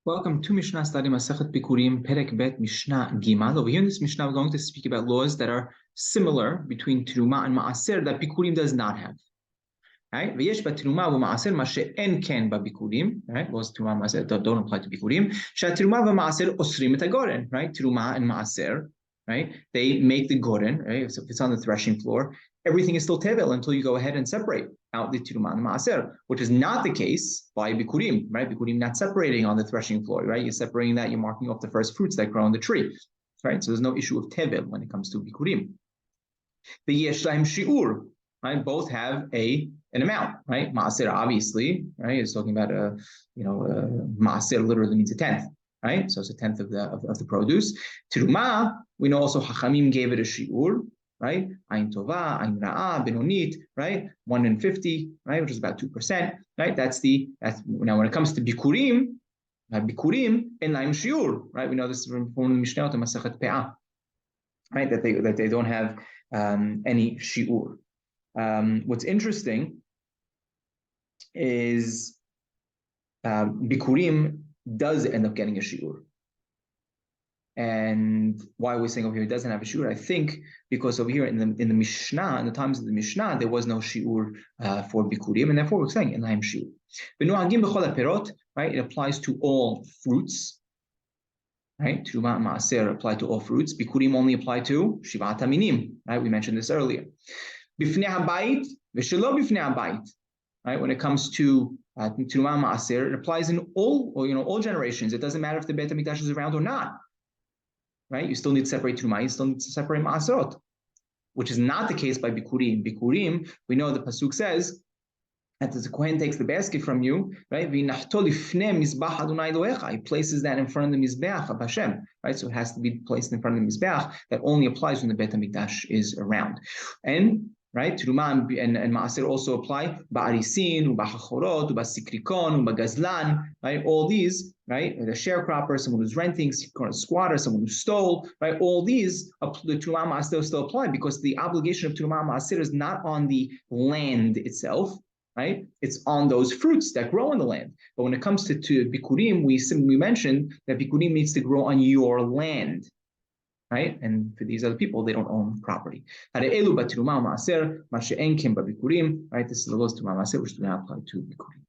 Welcome to Mishna study Masechet Bikkurim, Perek Bet Mishnah Gimal. Over here in this Mishnah, we're going to speak about laws that are similar between Teruma and Maaser that Bikkurim does not have. Right? V'yesh b'teruma v'maaser ma she'en ken b'bikurim. Right? Laws Teruma and Maaser don't apply to Bikurim. She'teruma v'maaser osrim et hagoren. Right? Teruma and Maaser. Right? They make the goren. Right? So if it's on the threshing floor, everything is still tevel until you go ahead and separate out the Teruma and Maaser, which is not the case by Bikurim, right? Bikurim not separating on the threshing floor, right? You're separating that, you're marking off the first fruits that grow on the tree, right? So there's no issue of tevel when it comes to Bikurim. The yesh lahem shiur, right? Both have an amount, right? Maaser, obviously, right? It's talking about Maaser literally means a tenth, right? So it's a tenth of the produce. Teruma, we know also Hachamim gave it a shiur, right? Ain tova, ain ra'ah, benonit, right? 1 in 50, right? Which is about 2%, right? That's now when it comes to bikurim, in laim shiur, right? We know this from the Mishnah to Masechet Pe'ah, right? That they don't have any shiur. What's interesting is bikurim does end up getting a shiur. And why we're saying over here it doesn't have a shiur, I think because over here in the Mishnah, in the times of the Mishnah, there was no shiur for bikurim, and therefore we're saying in laim shiur. Right? It applies to all fruits. Right? Teruma and Maaser apply to all fruits. Bikurim only apply to shivat aminim. Right? We mentioned this earlier. Bifnei habayit v'shelo bifnei habayit. Right? When it comes to Teruma and Maaser, it applies in all generations. It doesn't matter if the Beit HaMikdash is around or not. Right? You still need to separate Teruma, you still need to separate Maaserot, which is not the case by Bikurim. Bikurim, we know the Pasuk says that the Kohen takes the basket from you, right? He places that in front of the Mizbeach of Hashem, right? So it has to be placed in front of the Mizbeach. That only applies when the Beit HaMikdash is around. And right, Teruma and Maaser also apply ba'arisin, ba'chachorot, ba'sikrikon, ba'gazlan, right? All these, right? The sharecropper, someone who's renting, a squatter, someone who stole, right? All these, the Teruma and Maaser still apply because the obligation of Teruma and Maaser is not on the land itself, right? It's on those fruits that grow in the land. But when it comes to Bikurim, we mentioned that Bikurim needs to grow on your land. Right? And for these other people, they don't own property. Right? This is the laws to Maaser, which do not apply to Bikurim.